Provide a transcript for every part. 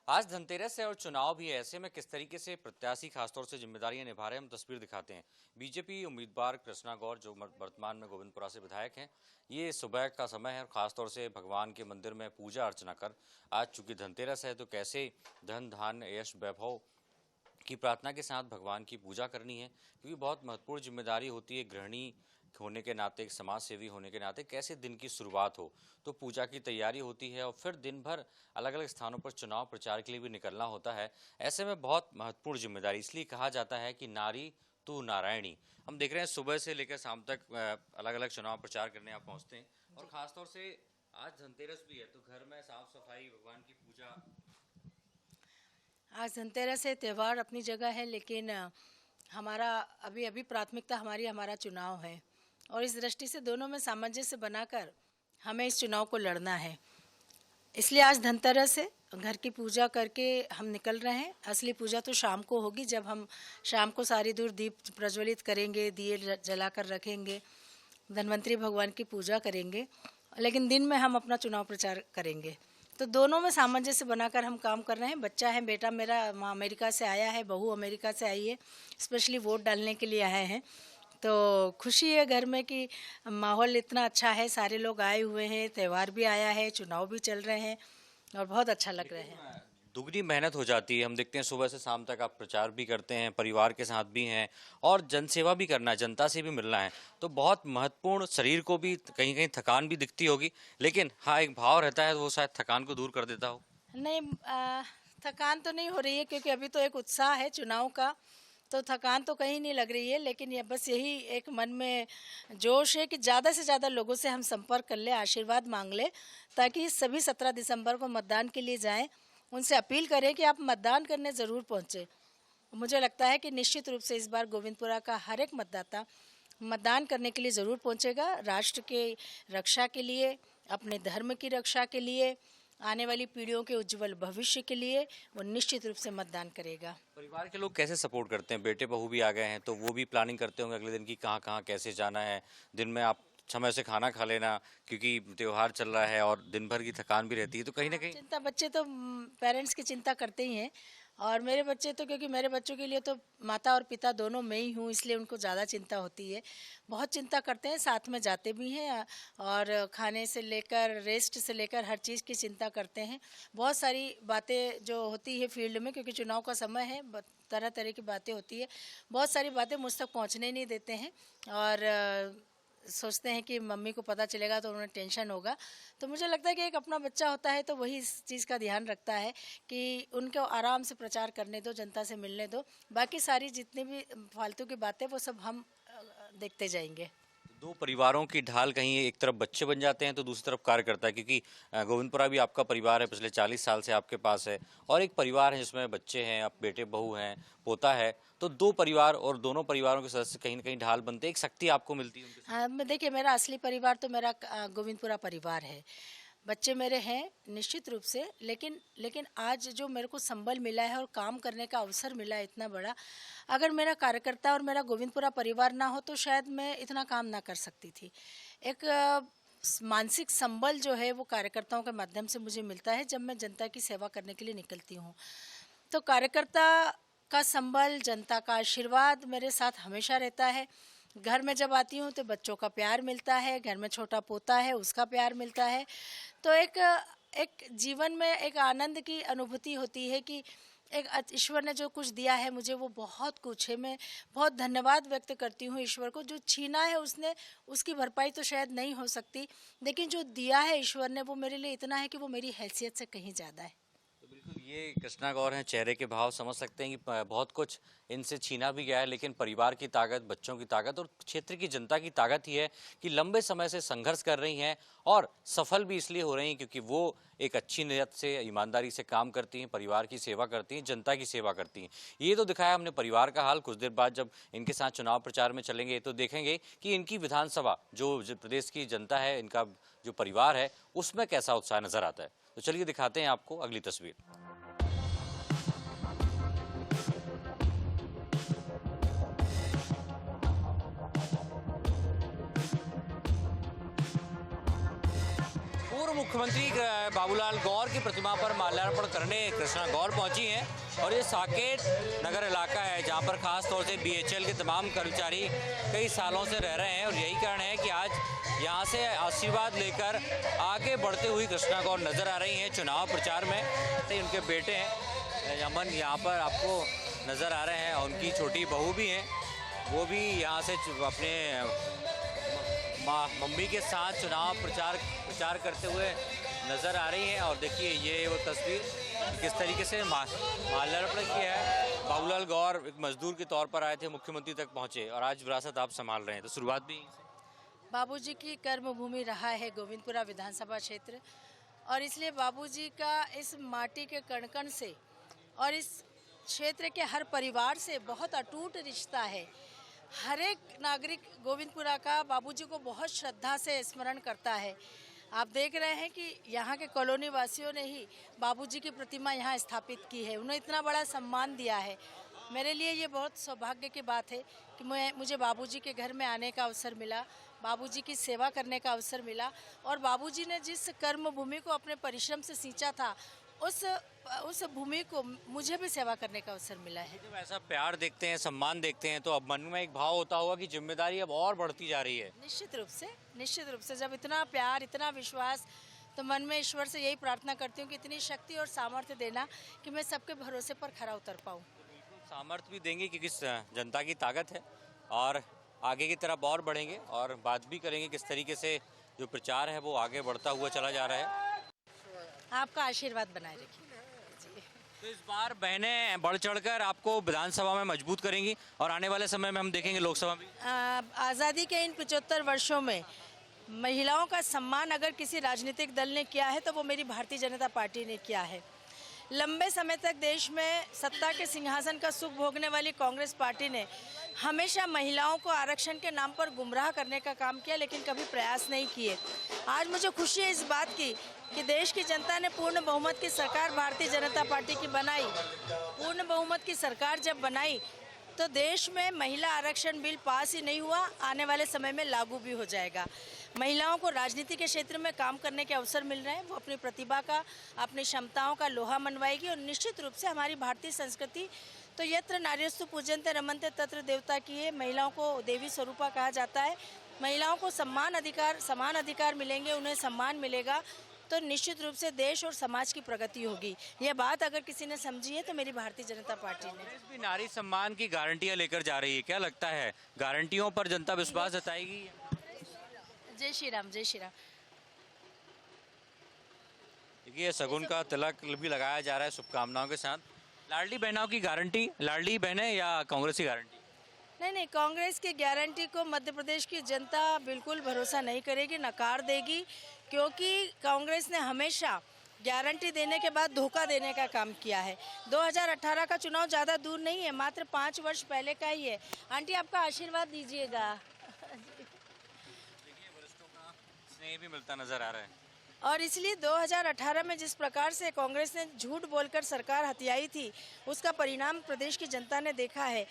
आज धनतेरस है और चुनाव भी है। ऐसे में किस तरीके से प्रत्याशी खासतौर से जिम्मेदारियां निभा रहे हैं, हम तस्वीर दिखाते हैं। बीजेपी उम्मीदवार कृष्णा गौर जो वर्तमान में गोविंदपुरा से विधायक हैं, ये सुबह का समय है और खासतौर से भगवान के मंदिर में पूजा अर्चना कर आज चूंकि धनतेरस है तो कैसे धन धान्य यश वैभव की प्रार्थना के साथ भगवान की पूजा करनी है, क्योंकि बहुत महत्वपूर्ण जिम्मेदारी होती है। गृहिणी होने के नाते, एक समाज सेवी होने के नाते कैसे दिन की शुरुआत हो, तो पूजा की तैयारी होती है और फिर दिन भर अलग अलग स्थानों पर चुनाव प्रचार के लिए भी निकलना होता है। ऐसे में बहुत महत्वपूर्ण जिम्मेदारी, इसलिए कहा जाता है कि नारी तू नारायणी। हम देख रहे हैं सुबह से लेकर शाम तक अलग अलग चुनाव प्रचार करने आप पहुंचते हैं और खासतौर से आज धनतेरस भी है तो घर में साफ सफाई, भगवान की पूजा। आज धनतेरस है, त्यौहार अपनी जगह है, लेकिन हमारा अभी अभी प्राथमिकता हमारा चुनाव है और इस दृष्टि से दोनों में सामंजस्य बनाकर हमें इस चुनाव को लड़ना है। इसलिए आज धनतेरस है, घर की पूजा करके हम निकल रहे हैं। असली पूजा तो शाम को होगी, जब हम शाम को सारी दूर दीप प्रज्वलित करेंगे, दिए जलाकर रखेंगे, धन्वंतरी भगवान की पूजा करेंगे, लेकिन दिन में हम अपना चुनाव प्रचार करेंगे। तो दोनों में सामंजस्य बनाकर हम काम कर रहे हैं। बच्चा है, बेटा मेरा अमेरिका से आया है, बहू अमेरिका से आई है, स्पेशली वोट डालने के लिए आए हैं। तो खुशी है घर में कि माहौल इतना अच्छा है, सारे लोग आए हुए हैं, त्यौहार भी आया है, चुनाव भी चल रहे हैं और बहुत अच्छा लग रहा है। दुगनी मेहनत हो जाती है। हम देखते हैं सुबह से शाम तक आप प्रचार भी करते हैं, परिवार के साथ भी हैं और जनसेवा भी करना है, जनता से भी मिलना है, तो बहुत महत्वपूर्ण। शरीर को भी कहीं कहीं थकान भी दिखती होगी, लेकिन हाँ एक भाव रहता है वो शायद थकान को दूर कर देता हो। नहीं, थकान तो नहीं हो रही है क्योंकि अभी तो एक उत्साह है चुनाव का, तो थकान तो कहीं नहीं लग रही है। लेकिन ये बस यही एक मन में जोश है कि ज़्यादा से ज़्यादा लोगों से हम संपर्क कर ले, आशीर्वाद मांग ले, ताकि सभी 17 दिसंबर को मतदान के लिए जाएं। उनसे अपील करें कि आप मतदान करने ज़रूर पहुँचें। मुझे लगता है कि निश्चित रूप से इस बार गोविंदपुरा का हर एक मतदाता मतदान करने के लिए ज़रूर पहुँचेगा। राष्ट्र के रक्षा के लिए, अपने धर्म की रक्षा के लिए, आने वाली पीढ़ियों के उज्जवल भविष्य के लिए वो निश्चित रूप से मतदान करेगा। परिवार के लोग कैसे सपोर्ट करते हैं? बेटे बहू भी आ गए हैं तो वो भी प्लानिंग करते होंगे अगले दिन की, कहाँ कहाँ कैसे जाना है। दिन में आप समय से खाना खा लेना, क्योंकि त्योहार चल रहा है और दिन भर की थकान भी रहती है, तो कहीं ना कहीं चिंता, बच्चे तो पेरेंट्स की चिंता करते ही हैं और मेरे बच्चे तो, क्योंकि मेरे बच्चों के लिए तो माता और पिता दोनों मैं ही हूँ, इसलिए उनको ज़्यादा चिंता होती है। बहुत चिंता करते हैं, साथ में जाते भी हैं और खाने से लेकर, रेस्ट से लेकर हर चीज़ की चिंता करते हैं। बहुत सारी बातें जो होती है फील्ड में, क्योंकि चुनाव का समय है, तरह तरह की बातें होती है, बहुत सारी बातें मुझ तक पहुँचने नहीं देते हैं और सोचते हैं कि मम्मी को पता चलेगा तो उन्हें टेंशन होगा। तो मुझे लगता है कि एक अपना बच्चा होता है तो वही इस चीज़ का ध्यान रखता है कि उनको आराम से प्रचार करने दो, जनता से मिलने दो, बाकी सारी जितनी भी फालतू की बातें वो सब हम देखते जाएंगे। दो परिवारों की ढाल, कहीं एक तरफ बच्चे बन जाते हैं तो दूसरी तरफ कार्यकर्ता है, क्योंकि गोविंदपुरा भी आपका परिवार है, पिछले 40 साल से आपके पास है, और एक परिवार है जिसमें बच्चे हैं, आप बेटे बहू हैं, पोता है, तो दो परिवार और दोनों परिवारों के सदस्य कहीं ना कहीं ढाल बनते हैं, एक शक्ति आपको मिलती है उनके साथ। हाँ, देखिए, मेरा असली परिवार तो मेरा गोविंदपुरा परिवार है, बच्चे मेरे हैं निश्चित रूप से, लेकिन आज जो मेरे को संबल मिला है और काम करने का अवसर मिला है इतना बड़ा, अगर मेरा कार्यकर्ता और मेरा गोविंदपुरा परिवार ना हो तो शायद मैं इतना काम ना कर सकती थी। एक मानसिक संबल जो है वो कार्यकर्ताओं के माध्यम से मुझे मिलता है जब मैं जनता की सेवा करने के लिए निकलती हूँ। तो कार्यकर्ता का संबल, जनता का आशीर्वाद मेरे साथ हमेशा रहता है। घर में जब आती हूँ तो बच्चों का प्यार मिलता है, घर में छोटा पोता है उसका प्यार मिलता है, तो एक जीवन में एक आनंद की अनुभूति होती है कि एक ईश्वर ने जो कुछ दिया है मुझे वो बहुत कुछ है। मैं बहुत धन्यवाद व्यक्त करती हूँ ईश्वर को। जो छीना है उसने, उसकी भरपाई तो शायद नहीं हो सकती, लेकिन जो दिया है ईश्वर ने वो मेरे लिए इतना है कि वो मेरी हैसियत से कहीं ज़्यादा है। तो बिल्कुल ये कृष्णा गौर हैं, चेहरे के भाव समझ सकते हैं कि बहुत कुछ इनसे छीना भी गया है, लेकिन परिवार की ताकत, बच्चों की ताकत और क्षेत्र की जनता की ताकत ही है कि लंबे समय से संघर्ष कर रही हैं और सफल भी इसलिए हो रही हैं क्योंकि वो एक अच्छी नीयत से, ईमानदारी से काम करती हैं, परिवार की सेवा करती हैं, जनता की सेवा करती हैं। ये तो दिखाया हमने परिवार का हाल। कुछ देर बाद जब इनके साथ चुनाव प्रचार में चलेंगे तो देखेंगे कि इनकी विधानसभा, जो प्रदेश की जनता है, इनका जो परिवार है, उसमें कैसा उत्साह नजर आता है। तो चलिए दिखाते हैं आपको अगली तस्वीर। पूर्व मुख्यमंत्री बाबूलाल गौर की प्रतिमा पर माल्यार्पण करने कृष्णा गौर पहुंची हैं और ये साकेत नगर इलाका है जहां पर खास तौर से बीएचईएल के तमाम कर्मचारी कई सालों से रह रहे हैं और यही कारण है कि आज यहां से आशीर्वाद लेकर आगे बढ़ते हुए कृष्णा गौर नजर आ रही हैं चुनाव प्रचार में। तो उनके बेटे हैं अमन यहाँ पर आपको नज़र आ रहे हैं और उनकी छोटी बहू भी हैं, वो भी यहाँ से अपने मम्मी के साथ चुनाव प्रचार करते हुए नज़र आ रही हैं। और देखिए ये वो तस्वीर किस तरीके से माल्यार्पण किया है। बाबूलाल गौर एक मजदूर के तौर पर आए थे, मुख्यमंत्री तक पहुंचे और आज विरासत आप संभाल रहे हैं, तो शुरुआत भी यहीं से। बाबूजी की कर्मभूमि रहा है गोविंदपुरा विधानसभा क्षेत्र और इसलिए बाबूजी का इस माटी के कण-कण से और इस क्षेत्र के हर परिवार से बहुत अटूट रिश्ता है। हर एक नागरिक गोविंदपुरा का बाबूजी को बहुत श्रद्धा से स्मरण करता है। आप देख रहे हैं कि यहाँ के कॉलोनी वासियों ने ही बाबूजी की प्रतिमा यहाँ स्थापित की है, उन्हें इतना बड़ा सम्मान दिया है। मेरे लिए ये बहुत सौभाग्य की बात है कि मुझे बाबूजी के घर में आने का अवसर मिला, बाबूजी की सेवा करने का अवसर मिला और बाबूजी ने जिस कर्म भूमि को अपने परिश्रम से सींचा था उस भूमि को मुझे भी सेवा करने का अवसर मिला है। जब ऐसा प्यार देखते हैं, सम्मान देखते हैं, तो अब मन में एक भाव होता होगा कि जिम्मेदारी अब और बढ़ती जा रही है। निश्चित रूप से जब इतना प्यार, इतना विश्वास, तो मन में ईश्वर से यही प्रार्थना करती हूँ कि इतनी शक्ति और सामर्थ्य देना कि मैं सबके भरोसे पर खरा उतर पाऊँ। सामर्थ्य भी देंगे क्योंकि जनता की ताकत है और आगे की तरफ और बढ़ेंगे और बात भी करेंगे किस तरीके से जो प्रचार है वो आगे बढ़ता हुआ चला जा रहा है। आपका आशीर्वाद बनाए रखिए। तो इस बार बहनें बढ़ चढ़कर आपको विधानसभा में मजबूत करेंगी और आने वाले समय में हम देखेंगे लोकसभा भी। आज़ादी के इन 75 वर्षों में महिलाओं का सम्मान अगर किसी राजनीतिक दल ने किया है तो वो मेरी भारतीय जनता पार्टी ने किया है। लंबे समय तक देश में सत्ता के सिंहासन का सुख भोगने वाली कांग्रेस पार्टी ने हमेशा महिलाओं को आरक्षण के नाम पर गुमराह करने का काम किया, लेकिन कभी प्रयास नहीं किए। आज मुझे खुशी है इस बात की कि देश की जनता ने पूर्ण बहुमत की सरकार भारतीय जनता पार्टी की बनाई। पूर्ण बहुमत की सरकार जब बनाई तो देश में महिला आरक्षण बिल पास ही नहीं हुआ, आने वाले समय में लागू भी हो जाएगा। महिलाओं को राजनीति के क्षेत्र में काम करने के अवसर मिल रहे हैं, वो अपनी प्रतिभा का, अपनी क्षमताओं का लोहा मनवाएगी और निश्चित रूप से हमारी भारतीय संस्कृति तो यत्र नार्यस्तु पूजन्ते रमन्ते तत्र देवता की है। महिलाओं को देवी स्वरूपा कहा जाता है। महिलाओं को समान अधिकार मिलेंगे, उन्हें सम्मान मिलेगा तो निश्चित रूप से देश और समाज की प्रगति होगी। यह बात अगर किसी ने समझी है तो मेरी भारतीय जनता पार्टी ने। भी नारी सम्मान की गारंटियां लेकर जा रही है, क्या लगता है गारंटियों पर जनता विश्वास जताएगी? जय श्री राम, जय श्री राम। देखिए सगुन का तिलक भी लगाया जा रहा है शुभकामनाओं के साथ। लाडली बहनों की गारंटी, लाडली बहनें या कांग्रेस की गारंटी? नहीं, कांग्रेस की गारंटी को मध्य प्रदेश की जनता बिल्कुल भरोसा नहीं करेगी, नकार देगी, क्योंकि कांग्रेस ने हमेशा गारंटी देने के बाद धोखा देने का काम किया है। 2018 का चुनाव ज़्यादा दूर नहीं है, मात्र 5 वर्ष पहले का ही है। आंटी आपका आशीर्वाद दीजिएगा। देखिए वरिष्ठों का स्नेह भी मिलता नजर आ रहा है और इसलिए 2018 में जिस प्रकार से कांग्रेस ने झूठ बोलकर सरकार हथियाई थी, उसका परिणाम प्रदेश की जनता ने देखा है।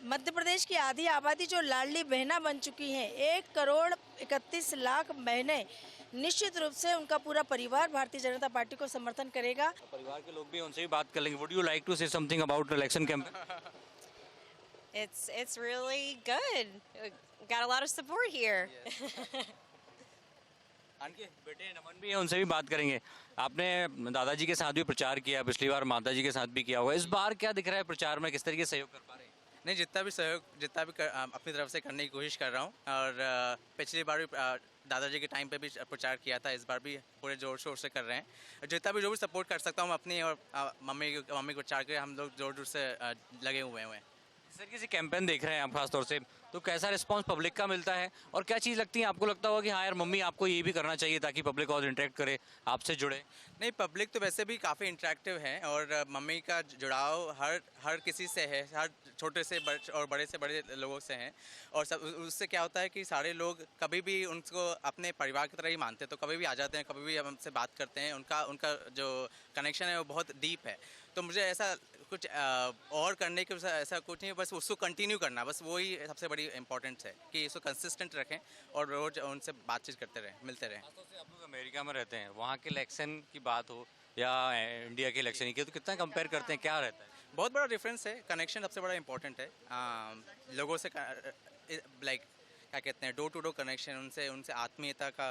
मध्य प्रदेश की आधी आबादी जो लाडली बहना बन चुकी हैं, 1,31,00,000 बहनें, निश्चित रूप से उनका पूरा परिवार भारतीय जनता पार्टी को समर्थन करेगा। परिवार के लोग भी उनसे भी बात कर लेंगे। Would you like to say something about election campaign? It's really good. Got a lot of support here. उनके बेटे नमन भी है, उनसे भी बात करेंगे। आपने दादाजी के साथ भी प्रचार किया, पिछली बार माताजी के साथ भी किया होगा। इस बार क्या दिख रहा है प्रचार में, किस तरीके से सहयोग कर पा रहे हैं? नहीं, जितना भी सहयोग अपनी तरफ से करने की कोशिश कर रहा हूँ और पिछली बार भी दादाजी के टाइम पे भी प्रचार किया था, इस बार भी पूरे जोर शोर से कर रहे हैं। जितना भी जो भी सपोर्ट कर सकता हूँ अपनी और मम्मी को प्रचार के हम लोग जोर जोर से लगे हुए हैं। इस तरीके से कैंपेन देख रहे हैं आप खास तौर से, तो कैसा रिस्पांस पब्लिक का मिलता है और क्या चीज़ लगती है आपको, लगता होगा कि हाँ यार मम्मी आपको ये भी करना चाहिए ताकि पब्लिक और इंटरेक्ट करे, आपसे जुड़े? नहीं, पब्लिक तो वैसे भी काफ़ी इंटरेक्टिव है और मम्मी का जुड़ाव हर किसी से है, हर छोटे से और बड़े से बड़े लोगों से हैं। और सब उससे क्या होता है कि सारे लोग कभी भी उनको अपने परिवार की तरह ही मानते हैं, तो कभी भी आ जाते हैं, कभी भी हमसे बात करते हैं। उनका जो कनेक्शन है वो बहुत डीप है। तो मुझे ऐसा कुछ और करने के ऐसा कुछ नहीं, बस उसको कंटिन्यू करना, बस वही सबसे बड़ी इंपॉर्टेंट है कि इसको कंसिस्टेंट रखें और रोज़ उनसे बातचीत करते रहें, मिलते रहें। खासतौर से आप लोग अमेरिका में रहते हैं, वहाँ के इलेक्शन की बात हो या इंडिया के इलेक्शन की, तो कितना कंपेयर करते हैं, क्या रहता है? बहुत बड़ा डिफरेंस है। कनेक्शन सबसे बड़ा इंपॉर्टेंट है। लोगों से लाइक क्या कहते हैं, डोर टू डोर कनेक्शन, उनसे उनसे आत्मीयता का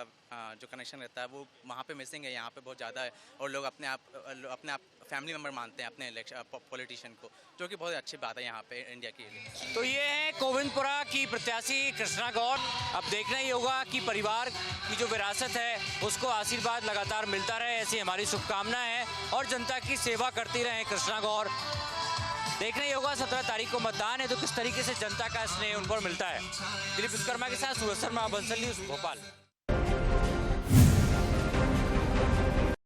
जो कनेक्शन रहता है वो वहाँ पे मिसिंग है, यहाँ पे बहुत ज़्यादा है। और लोग अपने आप फैमिली मेम्बर मानते हैं अपने पॉलिटिशियन को, जो कि बहुत अच्छी बात है यहाँ पे इंडिया के लिए। तो ये है गोविंदपुरा की प्रत्याशी कृष्णा गौर। अब देखना ही होगा कि परिवार की जो विरासत है उसको आशीर्वाद लगातार मिलता रहे, ऐसी हमारी शुभकामनाएं हैं, और जनता की सेवा करती रहें कृष्णा गौर। देखना ही होगा 17 तारीख को मतदान है, तो किस तरीके से जनता का स्नेह उन पर मिलता है। दिलीप विश्वकर्मा के साथ सूरज शर्मा, बंसल न्यूज़, भोपाल।